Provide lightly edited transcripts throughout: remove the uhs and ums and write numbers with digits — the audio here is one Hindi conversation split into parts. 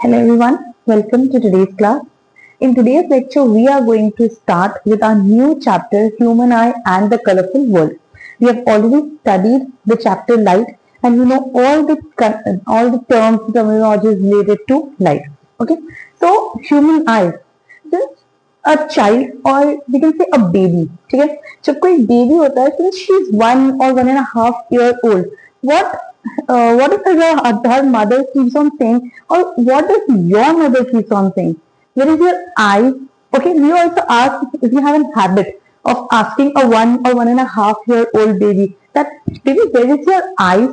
Hello everyone, welcome to today's class. In today's lecture, we are going to start with our new chapter, Human Eye and the Colorful World. We have already studied the chapter Light and you know all the terms, terminologies related to light. Okay, so human eye, just a child or we can say a baby. ठीक है, जब कोई baby होता है, since she is 1 or 1.5 years old, what if her mother keeps on saying, or what does your mother keeps on saying? Where is your eye? Okay, we also ask if you have a habit of asking a 1 or 1.5 year old baby that baby, where is your eyes?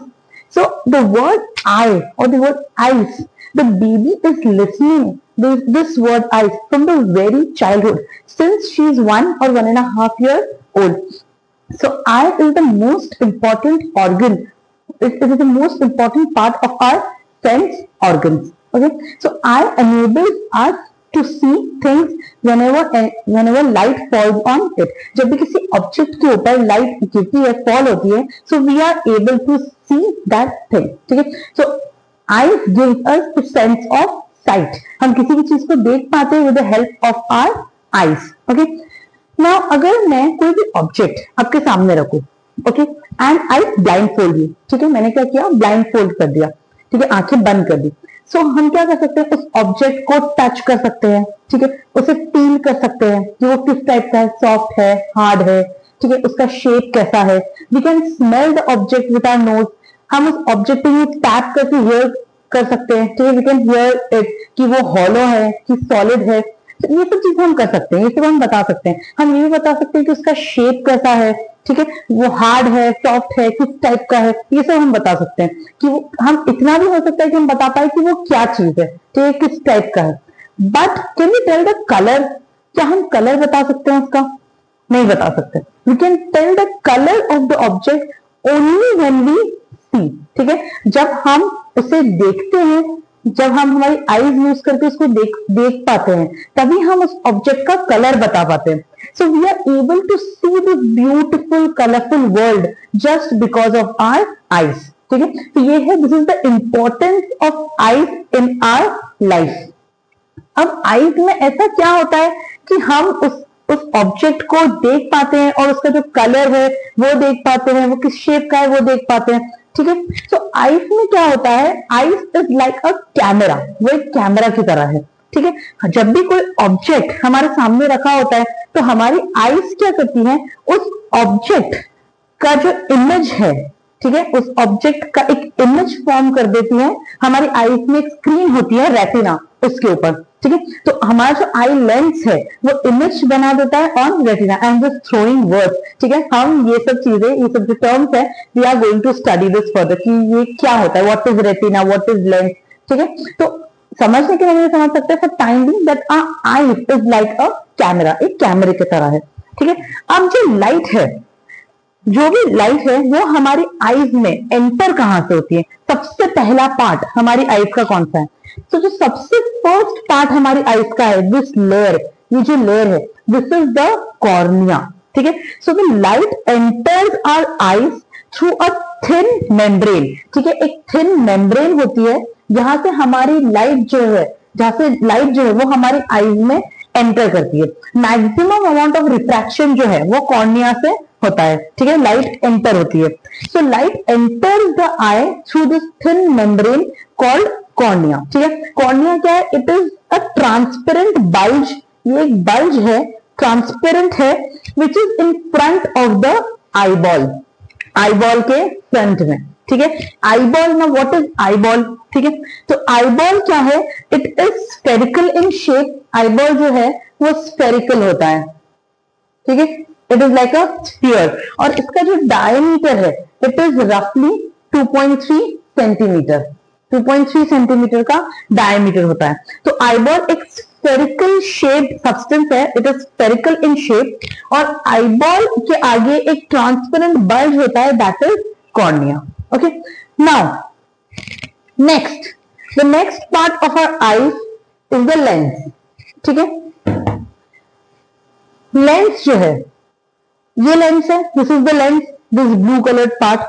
So the word eye or the word eyes, the baby is listening this word eyes from the very childhood since she is 1 or 1.5 years old. So eye is the most important organ. It is the most important part of our sense organs. Okay, so eye enables us to see things whenever light falls on it. जब भी किसी object के ऊपर light गिरती है, fall होती है, so we are able to see that thing. ठीक है, so eyes gives us the sense of sight. हम किसी भी चीज को देख पाते हैं with the help of our eyes. Okay, now अगर मैं कोई भी object आपके सामने रखूं, okay, and I blind fold you. ठीक है, मैंने क्या किया, ब्लाइंड फोल्ड कर दिया. ठीक है, आंखें बंद कर दी. सो हम क्या कर सकते हैं, उस ऑब्जेक्ट को टच कर सकते हैं. ठीक है, उसे फील कर सकते हैं कि वो किस टाइप का है, सॉफ्ट है, हार्ड है. ठीक है, उसका शेप कैसा है. We can smell the object with our nose. हम उस ऑब्जेक्ट को टैप करके हियर कर सकते हैं. ठीक है, वी कैन हियर इट कि वो हॉलो है कि सॉलिड है. तो ये सब चीजें हम कर सकते हैं, ये सब हम बता सकते हैं. हम ये भी बता सकते हैं कि उसका शेप कैसा है. ठीक है, वो हार्ड है, सॉफ्ट है, किस टाइप का है. ये सब हम बता सकते हैं कि वो, हम इतना भी हो सकता है कि हम बता पाए कि वो क्या चीज है, ठीक है, किस टाइप का है. But can we tell the colour? क्या हम कलर बता सकते हैं उसका? नहीं बता सकते. We can tell the colour of the object only when we see. ठीक है, जब हम उसे देखते हैं, जब हम हमारी आईज यूज करके उसको देख पाते हैं, तभी हम उस ऑब्जेक्ट का कलर बता पाते हैं. So we are able to see this beautiful, colorful world just because of our eyes. ठीक है, तो ये है, this is the importance of eyes in our life. अब eyes में ऐसा क्या होता है कि हम उस ऑब्जेक्ट को देख पाते हैं और उसका जो कलर है वो देख पाते हैं, वो किस शेप का है वो देख पाते हैं. ठीक है, तो आइस में क्या होता है, ice is like a camera. वो एक कैमरा की तरह है. ठीक है, जब भी कोई ऑब्जेक्ट हमारे सामने रखा होता है तो हमारी आइस क्या करती हैं, उस ऑब्जेक्ट का जो इमेज है, ठीक है, उस ऑब्जेक्ट का एक इमेज फॉर्म कर देती है. हमारी आइस में एक स्क्रीन होती है, रेटिना, उसके ऊपर. ठीक है, तो हमारा जो आई लेंस है वो इमेज बना देता है on retina and just throwing words. ठीक है, हम ये सब चीजें, ये सब जो टर्म्स है, we are going to study this further कि ये क्या होता है, what is retina, what is lens. ठीक है, तो समझने के लिए समझ सकते हैं for time being that our eye is like a camera, एक कैमरे की तरह है. ठीक है, अब जो लाइट है, जो भी लाइट है वो हमारी आईज में एंटर कहां से होती है. सबसे पहला पार्ट हमारी आईज का कौन सा है? तो जो सबसे फर्स्ट पार्ट हमारी आईज का है, दिस लेयर, ये जो लेयर है, दिस इज द कॉर्निया. ठीक है, so the light enters our eyes through a thin membrane. ठीक है, एक थिन मेम्ब्रेन होती है जहां से हमारी लाइट जो है, जहां से लाइट जो है वो हमारी आईज में एंटर करती है. मैक्सिमम अमाउंट ऑफ रिफ्रैक्शन जो है वो कॉर्निया से होता है. ठीक है, लाइट एंटर होती है. So light enters the I through this thin membrane called cornea. ठीक है, कॉर्निया क्या है? It is a transparent bulge. ये एक बल्ज है, ट्रांसपेरेंट है, which is in front of the eyeball, eyeball के फ्रंट में. ठीक है, आईबॉल ना, व्हाट इज आईबॉल? ठीक है, तो आईबॉल क्या है? It is spherical in shape. Eyeball जो है वो स्फेरिकल होता है. ठीक है, it is like a sphere. और इसका जो डायमीटर है, इट इज रफली 2.3 सेंटीमीटर. 2.3 सेंटीमीटर का डायमीटर होता है. तो आईबॉल एक स्फेरिकल शेप सब्सटेंस है, it is spherical in shape. और आईबॉल के आगे एक ट्रांसपेरेंट बल्ज होता है, that is cornea. Okay, now next, the next part of our eyes is the lens. ठीक है, लेंस जो है, ये लेंस है, this is the lens, this blue coloured part.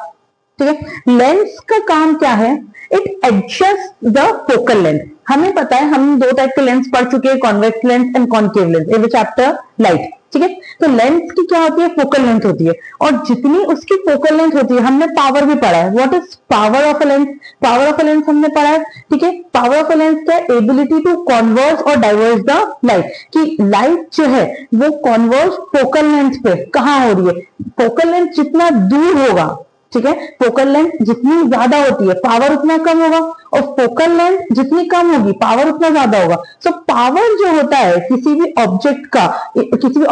ठीक है। लेंस का काम क्या है? It adjust the focal length. हमें पता है, हम दो टाइप के लेंस पढ़ चुके हैं, convex lens and concave lens in the chapter light, ठीक है। तो लेंस की क्या होती है? फोकल लेंथ होती है, और जितनी उसकी फोकल लेंथ होती है, हमने पावर भी पढ़ा है। What is power of a lens? Power of a lens हमने पढ़ा है, ठीक है। पावर ऑफ अ लेंस क्या है? एबिलिटी टू कॉन्वर्ज और डाइवर्ज द लाइट, कि लाइट जो है वो कॉन्वर्ज फोकल लेंथ पे कहां हो रही है? फोकल लेंथ जितना दूर होगा, ठीक है, फोकल लेंथ जितनी ज्यादा होती है पावर उतना कम होगा, और फोकल लेंथ जितनी कम होगी पावर उतना ज्यादा होगा। सो पावर जो होता है किसी भी ऑब्जेक्ट का, किसी भी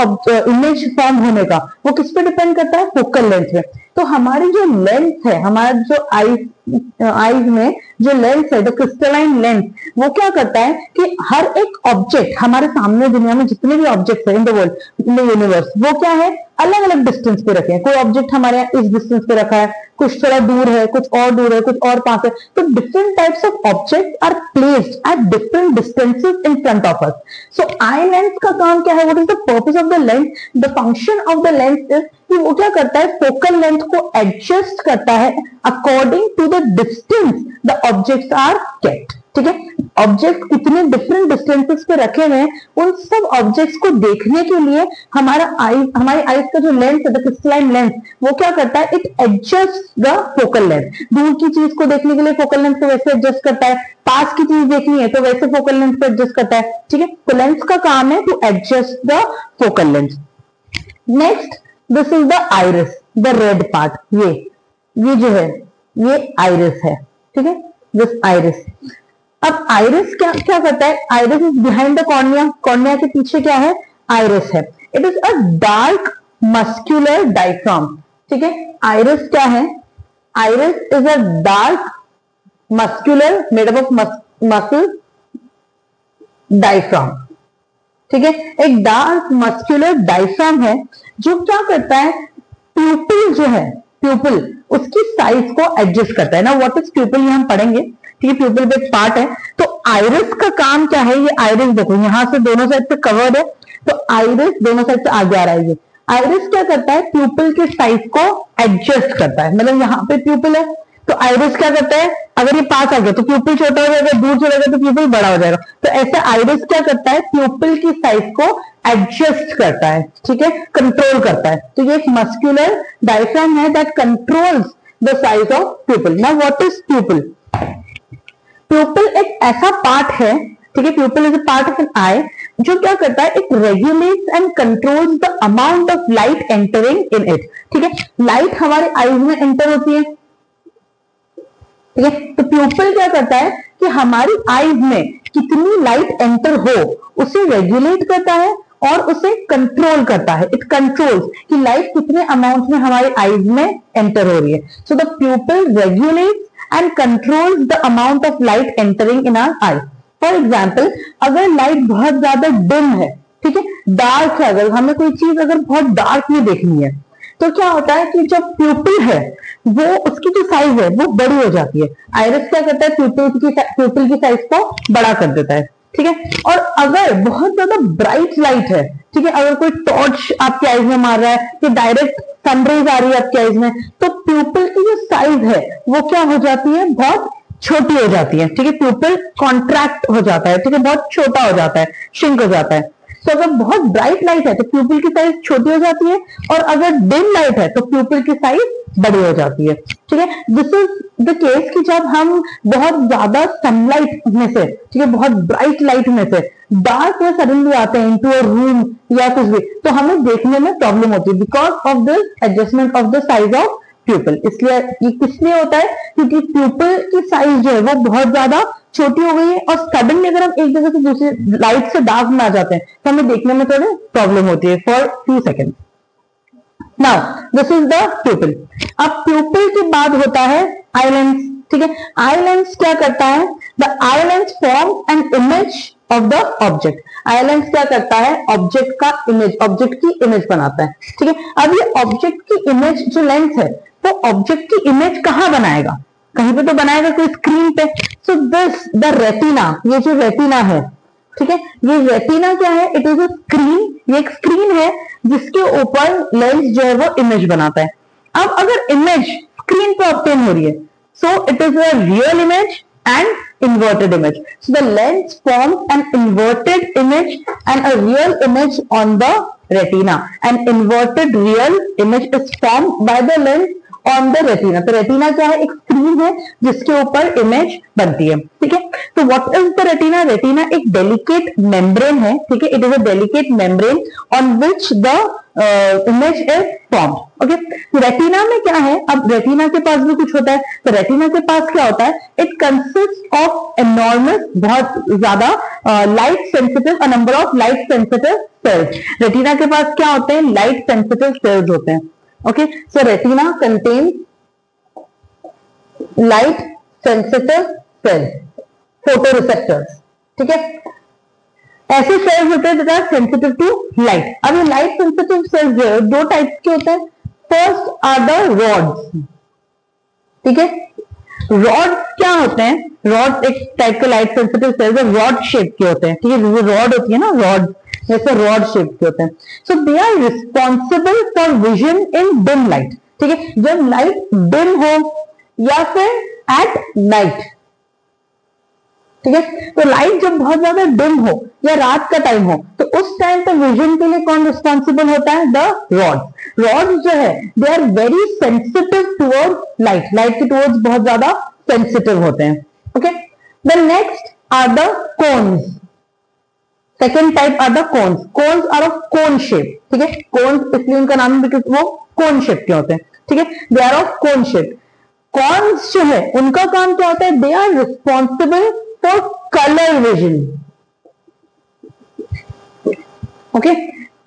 इमेज फॉर्म होने का, वो किस पे डिपेंड करता है? फोकल लेंथ पे। तो हमारी जो लेंस है, हमारा जो आईज में जो लेंस है, द क्रिस्टलाइन लेंस, वो क्या करता है कि हर एक ऑब्जेक्ट, हमारे सामने दुनिया में जितने भी ऑब्जेक्ट है in the world, in the universe, वो क्या है? अलग अलग डिस्टेंस पे रखे हैं। कोई ऑब्जेक्ट हमारे यहाँ इस डिस्टेंस पे रखा है, कुछ थोड़ा दूर है, कुछ और दूर है, कुछ और पास है। तो different types of object are placed at different distances in front of us. So eye lens का काम क्या है? What is the purpose of the lens? The function of the lens is कि वो क्या करता है? फोकल लेंथ को एडजस्ट करता है according to the distance the objects are kept, ठीक है। ऑब्जेक्ट कितने डिफरेंट डिस्टेंसेस पे रखे हुए हैं, उन सब ऑब्जेक्ट्स को देखने के लिए हमारी आईज का जो लेंस है, द क्रिस्टलाइन लेंस, वो क्या करता है? It adjust the focal length. दूर की चीज को देखने के लिए फोकल लेंथ को वैसे एडजस्ट करता है, पास की चीज देखनी है तो वैसे फोकल लेंथ को एडजस्ट करता है, ठीक है। तो लेंस का काम है to adjust the focal length. Next, this is the iris, the red part. ये जो है ये आइरिस है, ठीक है, दिस आइरिस। अब आइरिस क्या क्या करता है? Iris is behind the cornea. Cornea के पीछे क्या है? आइरिस है। It is a dark muscular diaphragm, ठीक है। आइरिस क्या है? Iris is a dark muscular made up of muscle diaphragm, ठीक है। एक डार्क मस्क्यूलर डायफ्राम है जो क्या करता है? प्यूपिल जो है, प्यूपिल उसकी साइज को एडजस्ट करता है ना। व्हाट इज प्यूपिल ये हम पढ़ेंगे, ठीक है। प्यूपिल भी एक पार्ट है। तो आइरिस का काम क्या है? ये आइरिस देखो यहां से दोनों साइड से कवर्ड है, तो आइरिस दोनों साइड से आगे आ रहा है। ये आइरिस क्या करता है? प्यूपिल के साइज को एडजस्ट करता है। मतलब यहाँ पे प्यूपिल है तो आइरिस क्या करता है? अगर ये पास आ गया तो प्यूपिल छोटा हो जाएगा, दूर चला गया तो प्यूपिल बड़ा हो जाएगा। तो ऐसे आइरिस क्या करता है? प्यूपिल की साइज को एडजस्ट करता है, ठीक है, कंट्रोल करता है। तो ये एक मस्क्यूलर डायफ्राम है that controls the size of pupil. Now what is pupil? Pupil एक ऐसा पार्ट है, ठीक है, pupil is a part of an eye, जो क्या करता है? It regulates and controls the amount of light entering in it, ठीक है। लाइट हमारे आईज में एंटर होती है, ठीक है। तो प्यूपिल क्या करता है कि हमारी आईज में कितनी लाइट एंटर हो उसे रेगुलेट करता है और उसे कंट्रोल करता है। इट कंट्रोल्स कि लाइट कितने अमाउंट में हमारी आईज में एंटर हो रही है। So the प्यूपिल regulates and controls the amount of light entering in our eye. For example, अगर लाइट बहुत ज्यादा डिम है, ठीक है, डार्क है, अगर हमें कोई चीज अगर बहुत डार्क में देखनी है तो क्या होता है कि जो प्यूपिल है वो उसकी जो साइज है वो बड़ी हो जाती है। आइरिस क्या करता है? प्यूपिल की साइज को बड़ा कर देता है, ठीक है। और अगर बहुत ज्यादा ब्राइट लाइट है, ठीक है, अगर कोई टॉर्च आपकी आईज में मार रहा है कि डायरेक्ट सनरेज आ रही है आपकी आईज में, तो प्यूपिल की जो साइज है वो क्या हो जाती है? बहुत छोटी हो जाती है, ठीक है। प्यूपिल कॉन्ट्रैक्ट हो जाता है, ठीक है, बहुत छोटा हो जाता है, श्रिंक हो जाता है। तो अगर बहुत ब्राइट लाइट है तो प्यूपिल की साइज छोटी हो जाती है, और अगर डिम लाइट है तो प्यूपिल की साइज बड़ी हो जाती है, ठीक है। दिस इज द केस कि जब हम बहुत ज्यादा सनलाइट में से, ठीक है, बहुत ब्राइट लाइट में से डार्क में सडनली आते हैं इनटू अ रूम या कुछ भी, तो हमें देखने में प्रॉब्लम होती है because of this adjustment of the size of प्यूपिल। इसलिए ये किस लिए होता है? क्योंकि प्यूपिल की साइज जो है वो बहुत ज्यादा छोटी हो गई है, और सडनली अगर हम एक जगह से दूसरी लाइट से डार्क में आ जाते हैं तो हमें देखने में थोड़ी प्रॉब्लम होती है for few second. Now this is the प्यूपिल। अब प्यूपिल के बाद होता है आई लेंस, ठीक है। आई लेंस क्या करता है? The eye lens form an image of the object. Eye lens क्या करता है? ऑब्जेक्ट का इमेज, ऑब्जेक्ट की इमेज बनाता है, ठीक है। अब ये ऑब्जेक्ट की इमेज जो लेंस है, तो ऑब्जेक्ट की इमेज कहां बनाएगा? कहीं पे तो बनाएगा, कोई स्क्रीन पे। सो दिस द रेटिना, ये जो रेटिना है, ठीक है, ये रेटिना क्या है? इट इज अ स्क्रीन, ये एक स्क्रीन है जिसके ऊपर लेंस जो है वो इमेज बनाता है। अब अगर इमेज स्क्रीन पर ऑब्टेन हो रही है. So it is a real image and inverted image. So the lens forms an inverted image and a real image on the retina. An inverted real image is formed by the lens on the retina. तो retina क्या है? एक स्क्रीन है जिसके ऊपर इमेज बनती है. ठीक है. तो what is the retina? Retina एक delicate membrane है. ठीक है. It is a delicate membrane on which the image is formed. Okay. तो रेटिना में क्या है? अब रेटिना के पास भी कुछ होता है. तो रेटिना के पास क्या होता है? इट कंसिस्ट ऑफ एनॉर्मस, बहुत ज्यादा light sensitive, a number of light sensitive sales. Retina के पास क्या होते हैं? लाइट सेंसिटिव सेल्स होते हैं. Okay. So retina contains light sensitive cells, photoreceptors. ठीक है. ऐसे सेल्स होते हैं that are sensitive to light. अब ये लाइट सेंसिटिव सेल्स जो है दो टाइप के होते हैं. First are the rods. ठीक है. रॉड्स क्या होते हैं? रॉड एक टाइप के लाइट सेंसिटिव सेल्स है, रॉड शेप के होते हैं. ठीक है. जो रॉड होती है ना, रॉड जैसे रॉड शेप के होते हैं. So they are responsible for vision in dim light. ठीक है. जब लाइट डिम हो या फिर एट नाइट. ठीक है. तो लाइट जब बहुत ज्यादा डिम हो या रात का टाइम हो तो उस टाइम पे विजन के लिए कौन रिस्पॉन्सिबल होता है? The rods. रॉड्स जो है they are very sensitive towards light. Light के टुवर्ड्स बहुत ज्यादा सेंसिटिव होते हैं. Okay. The next are the cones. Second type are the cones. Cones are of cone shape. ठीक है. कोन्स इसलिए उनका नाम है बिकॉज वो कोन शेप के होते हैं. ठीक है. They are of cone shape. Cones जो है उनका काम क्या होता है? They are responsible for colour vision. Okay.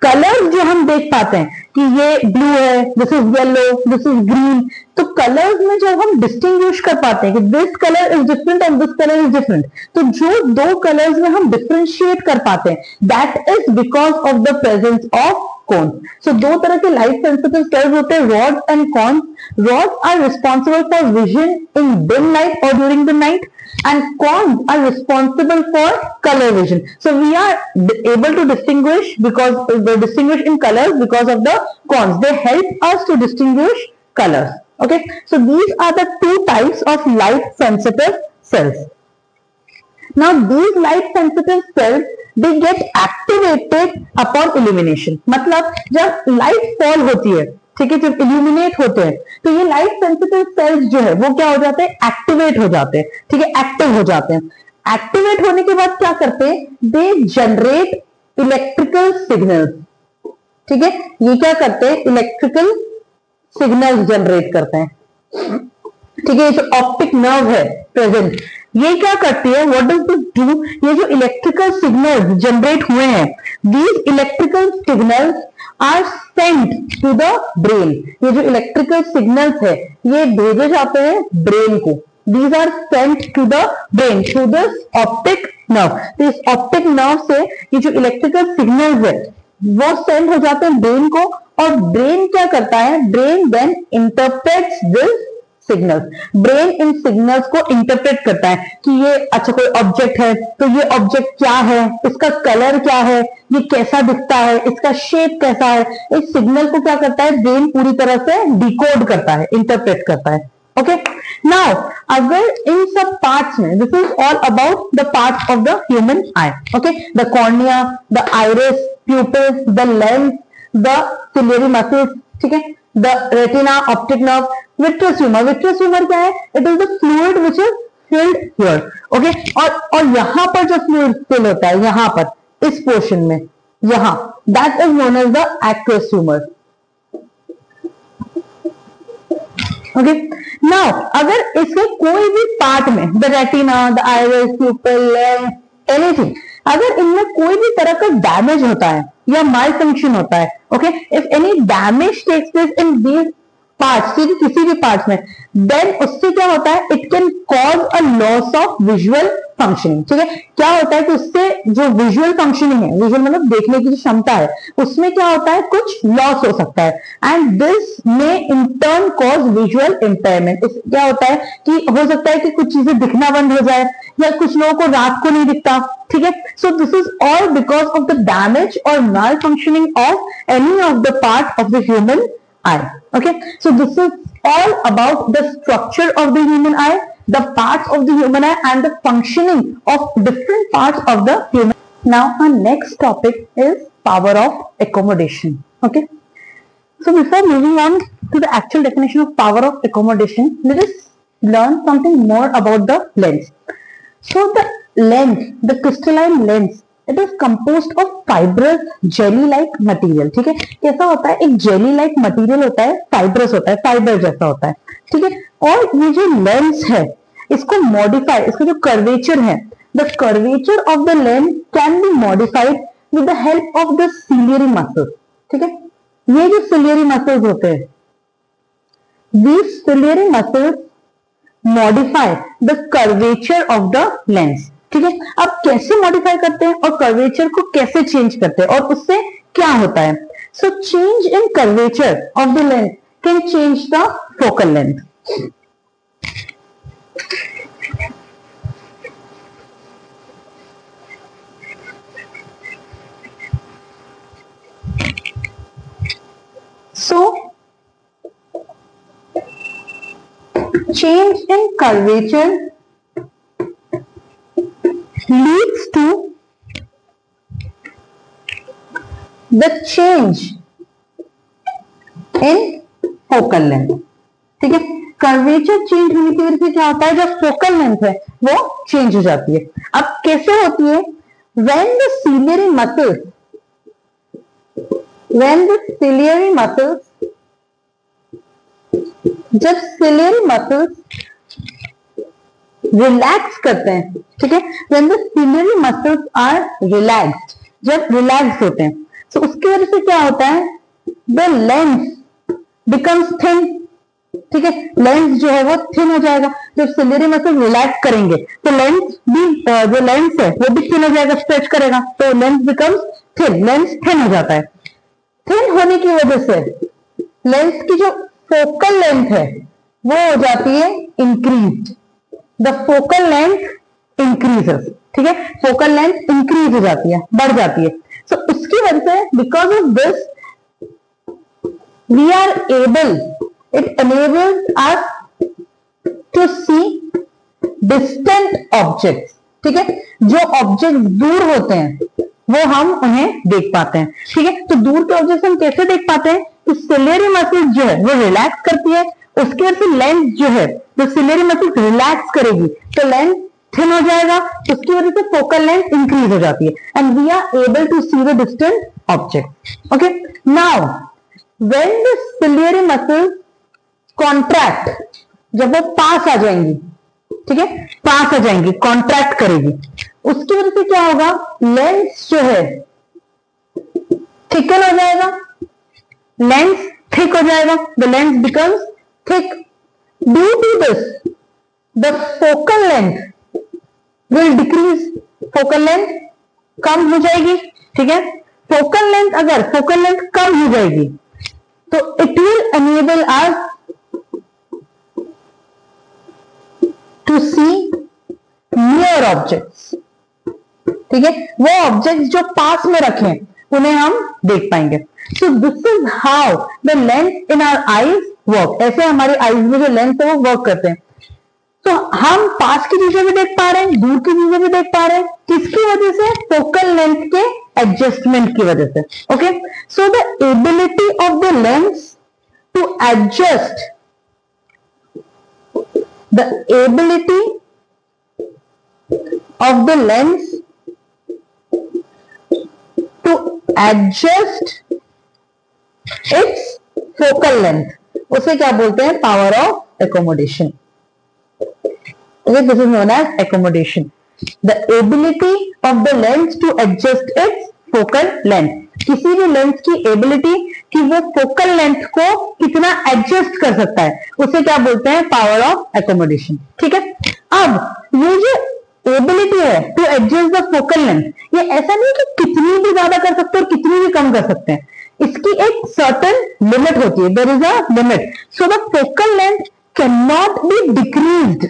Colour जो हम देख पाते हैं कि ये ब्लू है, this is yellow, this is green. तो कलर्स में जब हम डिस्टिंग्विश कर पाते हैं कि this colour is different and this colour is different, तो जो दो कलर्स में हम डिफरेंशिएट कर पाते हैं that is because of the presence of cone. So दो तरह के लाइट सेंसिटिव सेल्स होते हैं, rod and cone. Rods are responsible for vision in dim light और during the night, and cones are responsible for color vision. So we are able to distinguish because they distinguish in colors because of the cones. They help us to distinguish colors. Okay. So these are the two types of light sensitive cells. Now these light sensitive cells they get activated upon illumination. मतलब जब light fall होती है, ठीक है, जब इल्यूमिनेट होते हैं तो ये लाइट सेंसिटिव सेल्स जो है वो क्या हो जाते हैं? एक्टिवेट हो जाते हैं. ठीक है. एक्टिव हो जाते हैं. एक्टिवेट होने के बाद क्या करते हैं? They generate electrical signals. ठीक है. ये क्या करते हैं? इलेक्ट्रिकल सिग्नल्स जनरेट करते हैं. ठीक है. ये जो ऑप्टिक नर्व है प्रेजेंट, ये क्या करती है? What does this do? ये जो इलेक्ट्रिकल सिग्नल्स जनरेट हुए हैं, these electrical signals are sent to the brain. ये जो इलेक्ट्रिकल सिग्नल्स है ये भेजे जाते हैं ब्रेन को. These are sent to the brain through this optic nerve. तो इस ऑप्टिक नर्व से ये जो इलेक्ट्रिकल सिग्नल्स है वो सेंड हो जाते हैं ब्रेन को, और ब्रेन क्या करता है? Brain then interprets this signals. Brain इन सिग्नल्स को इंटरप्रेट करता है कि ये अच्छा कोई ऑब्जेक्ट है तो ये ऑब्जेक्ट क्या है, इसका कलर क्या है, ये कैसा दिखता है, इसका शेप कैसा है. इस सिग्नल को क्या करता है? ब्रेन पूरी तरह से डिकोड करता है, इंटरप्रेट करता है. ओके. नाउ अगर इन सब पार्ट्स में, this is all about the parts of the human I. Okay. The cornea, the iris, pupils, the lens, the ciliary muscles. ठीक है. The retina, optic nerve, vitreous humour. Vitreous humour क्या है? It is the fluid which is filled here. Okay. और यहां पर जो फ्लूइड फिल होता है, यहां पर इस पोर्शन में, यहां, that is known as the aqueous humour. Okay. Now अगर इसके कोई भी पार्ट में, the retina, the iris, pupil, lens, anything, अगर इनमें कोई भी तरह का डैमेज होता है या माल फंक्शन होता है, okay, if any damage takes place in these parts, किसी भी पार्ट्स में, देन उससे क्या होता है? It can cause a loss of visual functioning. ठीक है. क्या होता है कि उससे जो विजुअल फंक्शनिंग है, विजुअल मतलब देखने की जो क्षमता है, उसमें क्या होता है? कुछ लॉस हो सकता है. And this may in turn cause visual impairment. क्या होता है कि हो सकता है कि कुछ चीजें दिखना बंद हो जाए, या कुछ लोगों को रात को नहीं दिखता. ठीक है. So this is all because of the damage और malfunctioning of any of the part of the human eye. Okay. So this is all about the structure of the human eye, the parts of the human eye and the functioning of different parts of the human. Now our next topic is power of accommodation. Okay, so before moving on to the actual definition of power of accommodation, let us learn something more about the lens. So the lens, the crystalline lens, it is composed of fibrous jelly like material. ठीक है, कैसा होता है, एक जेली लाइक मटेरियल होता है, फाइब्रस होता है, फाइबर जैसा होता है. ठीक है, और ये जो लेंस है इसको मॉडिफाई, इसका जो कर्वेचर है, the curvature of the lens can be modified with the help of the ciliary muscles. ठीक है, ये जो सिलियरी मसल्स होते हैं, these ciliary muscles modify the curvature of the lens. ठीक है, अब कैसे मॉडिफाई करते हैं और कर्वेचर को कैसे चेंज करते हैं और उससे क्या होता है. So change in curvature of the lens can change the focal length. So change in curvature leads to the change in focal length. ठीक है, कर्वेचर चेंज होने की वजह से क्या होता है, जो फोकल लेंथ है वो चेंज हो जाती है. अब कैसे होती है, when the ciliary muscles, जब सिलियरी मसल्स रिलैक्स करते हैं. ठीक है, when the ciliary muscles are relaxed, जब रिलैक्स होते हैं, तो उसकी वजह से क्या होता है, the lens becomes thin. ठीक है, लेंस जो है वो थिन हो जाएगा. जब सिलियरी मसल रिलैक्स करेंगे तो लेंस भी, जो लेंस है वो भी थिन हो जाएगा, स्ट्रेच करेगा, तो lens becomes thin, lens thin हो जाता है. थिन होने की वजह से लेंस की जो फोकल लेंथ है वो हो जाती है increase. The focal length increases. ठीक है, फोकल लेंथ इंक्रीज हो जाती है, बढ़ जाती है. सो उसकी वजह से, because of this we are able, it enables us to see distant objects. ठीक है, जो ऑब्जेक्ट दूर होते हैं वो हम उन्हें देख पाते हैं. ठीक है, तो दूर के ऑब्जेक्ट हम कैसे देख पाते हैं, तो सिलियरी मसल्स जो है वो रिलैक्स करती है, उसकी वजह से लेंस जो है, जो सिलियरी मसल्स रिलैक्स करेगी तो लेंस थिन हो जाएगा, उसकी वजह से फोकल लेंथ इंक्रीज हो जाती है, and we are able to see the distant object. Okay, now when the ciliary muscles contract, जब वो पास आ जाएंगी, ठीक है, पास आ जाएंगी, कॉन्ट्रैक्ट करेगी, उसकी वजह से क्या होगा, लेंस जो है थिकन हो जाएगा, लेंस थिक हो जाएगा, the lens becomes thick. Due to this the focal length will decrease, focal length कम हो जाएगी. ठीक है, फोकल लेंथ, अगर फोकल लेंथ कम हो जाएगी तो it will enable us to see near objects. ठीक है, वो ऑब्जेक्ट्स जो पास में रखे हैं उन्हें हम देख पाएंगे. So this is how the lens in our eyes work. ऐसे हमारी आईज में जो लेंस है वो वर्क करते हैं. तो हम पास की चीजें भी देख पा रहे हैं, दूर की चीजें भी देख पा रहे हैं, किसकी वजह से, फोकल लेंथ के एडजस्टमेंट की वजह से. Okay, so the ability of the lens to adjust, the ability of the lens to adjust its focal length, उसे क्या बोलते हैं, power of accommodation. This is known as accommodation. The ability of the lens to adjust its focal length. किसी भी लेंस की एबिलिटी कि वो फोकल लेंथ को कितना एडजस्ट कर सकता है, उसे क्या बोलते हैं, पावर ऑफ एकोमोडेशन. ठीक है, अब ये जो एबिलिटी है to adjust the focal length, ये ऐसा नहीं कि कितनी भी ज्यादा कर सकते हैं और कितनी भी कम कर सकते हैं, इसकी एक सर्टेन लिमिट होती है. There is a limit. So the focal length can not be decreased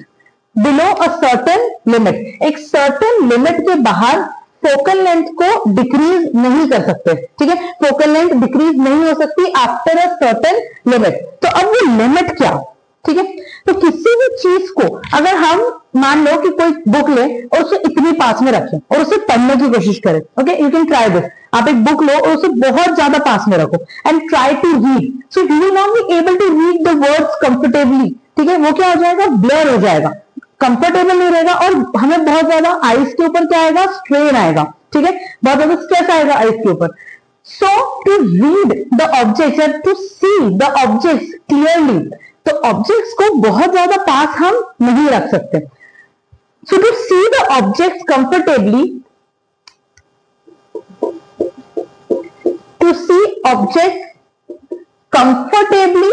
below a certain limit. एक सर्टेन लिमिट के बाहर फोकल लेंथ को डिक्रीज नहीं कर सकते, ठीक है, फोकल लेंथ डिक्रीज नहीं हो सकती आफ्टर अ सर्टेन लिमिट। तो अब वो लिमिट क्या, ठीक है, तो किसी भी चीज को अगर हम मान लो कि कोई बुक ले और उसे इतनी पास में रखें और उसे पढ़ने की कोशिश करें, okay, you can try this, आप एक बुक लो और उसे बहुत ज्यादा पास में रखो and try to read, so you will not be able to read the words comfortably, ठीक है, वो क्या हो जाएगा, ब्लर हो जाएगा, कंफर्टेबल नहीं रहेगा और हमें बहुत ज्यादा आइज के ऊपर क्या आएगा, स्ट्रेन आएगा, ठीक है, बहुत ज्यादा स्ट्रेस आएगा आइज के ऊपर। So to read the objects, to see the objects clearly, तो ऑब्जेक्ट्स को बहुत ज्यादा पास हम नहीं रख सकते। So to see the objects comfortably, to see object comfortably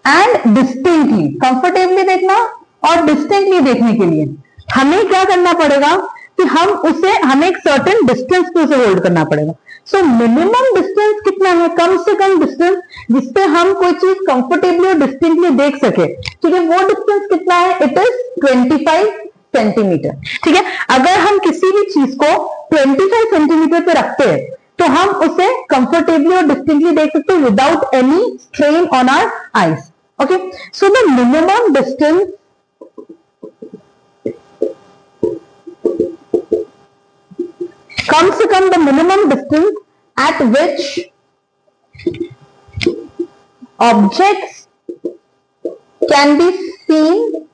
and distinctly, comfortably देखना और डिस्टिंक्टली देखने के लिए हमें क्या करना पड़ेगा कि हमें एक सर्टेन डिस्टेंस पे उसे होल्ड करना पड़ेगा। सो मिनिमम डिस्टेंस कितना है, कम से कम डिस्टेंस जिसपे हम कोई चीज कंफर्टेबली और डिस्टिंक्टली देख सके, ठीक है, वो डिस्टेंस कितना है, इट इज 25 सेंटीमीटर, ठीक है। अगर हम किसी भी चीज को 25 सेंटीमीटर पे रखते हैं तो हम उसे कंफर्टेबली और डिस्टिंक्टली देख सकते हैं without any strain on our eyes, okay. So the minimum distance कम से कम the minimum distance at which objects can be seen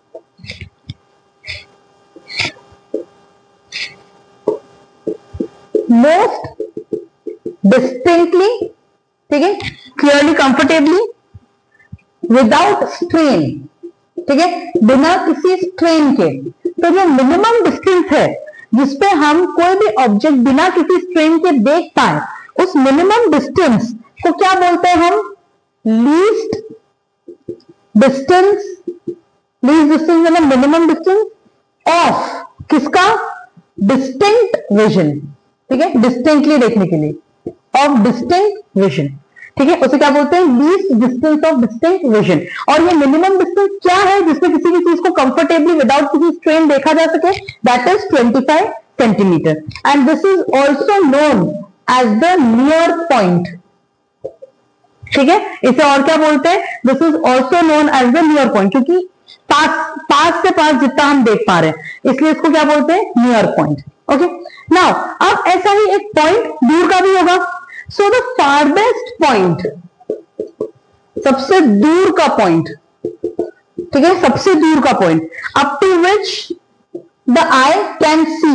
most distinctly, ठीक है, क्लियरली, कंफर्टेबली, विदाउट स्ट्रेन, ठीक है, बिना किसी स्ट्रेन के। तो जो मिनिमम डिस्टेंस है जिसपे हम कोई भी ऑब्जेक्ट बिना किसी स्ट्रेन के देख पाए, उस मिनिमम डिस्टेंस को क्या बोलते हैं हम, लीस्ट डिस्टेंस, लीस्ट डिस्टेंस मतलब मिनिमम डिस्टेंस ऑफ किसका, डिस्टिंक्ट विजन, ठीक है, डिस्टिंक्टली देखने के लिए, ऑफ डिस्टिंक्ट विजन, ठीक है, उसे क्या बोलते हैं, least distance of distinct vision. और ये मिनिमम डिस्टेंस क्या है जिसमें किसी भी चीज को कंफर्टेबली विदाउट किसी स्ट्रेन देखा जा सके, that is 25 centimetre and this is also known as the near point, ठीक है, इसे और क्या बोलते हैं, this is also known as the near point, क्योंकि पास से पास जितना हम देख पा रहे हैं इसलिए इसको क्या बोलते हैं, नियर पॉइंट, ओके। नाउ अब ऐसा ही एक पॉइंट दूर का भी होगा। सो द फारबेस्ट पॉइंट, सबसे दूर का पॉइंट, ठीक है, सबसे दूर का point, up to which the eye can see,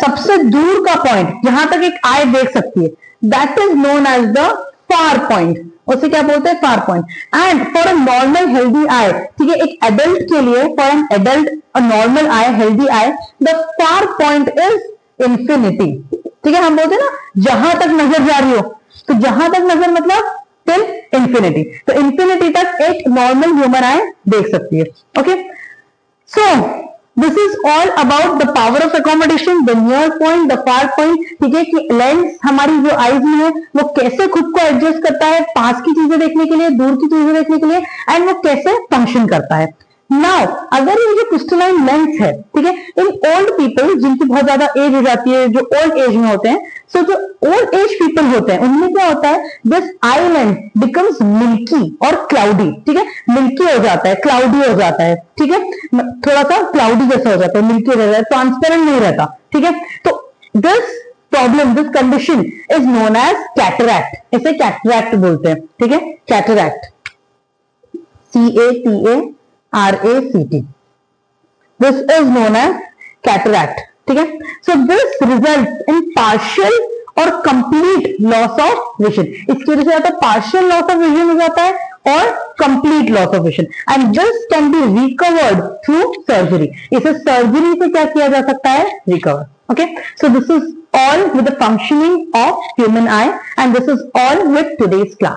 सबसे दूर का पॉइंट जहां तक एक आई देख सकती है, that is known as the far point, उसे क्या बोलते हैं, far point. And for a normal healthy eye, ठीक है, एक एडल्ट के लिए, for an adult a normal eye, healthy eye, the far point is infinity, ठीक है, हम बोलते हैं ना जहां तक नजर जा रही हो, तो जहां तक नजर मतलब टिल इंफिनिटी, तो इंफिनिटी तक एक नॉर्मल ह्यूमन आई देख सकती है, okay. So this is all about the power of accommodation, the near point, the far point, ठीक है, कि लेंस हमारी जो आईज में है वो कैसे खुद को एडजस्ट करता है पास की चीजें देखने के लिए, दूर की चीजें देखने के लिए, एंड वो कैसे फंक्शन करता है। नाउ अगर ये जो क्रिस्टलाइन लेंस है, ठीक है, इन ओल्ड पीपल जिनकी बहुत ज्यादा एज हो जाती है, जो ओल्ड एज में होते हैं, सो जो ओल्ड एज पीपल होते हैं उनमें क्या होता है, this eye lens becomes milky और क्लाउडी, ठीक है, मिल्की हो जाता है, क्लाउडी हो जाता है, ठीक है, थोड़ा सा क्लाउडी जैसा हो जाता है, मिल्की हो जाता है, ट्रांसपेरेंट नहीं रहता, ठीक है। तो this problem, this condition is known as cataract, इसे कैटरैक्ट बोलते हैं, ठीक है, cataract, CATARACT, this is known as cataract, ठीक है। So this result in partial और कंप्लीट लॉस ऑफ विजन, इसकी वजह से या तो पार्शियल लॉस ऑफ विजन हो जाता है और complete loss of vision, and this can be recovered through surgery, इसे सर्जरी से क्या किया जा सकता है, recover, okay. So this is all with the functioning of human eye, and this is all with today's class.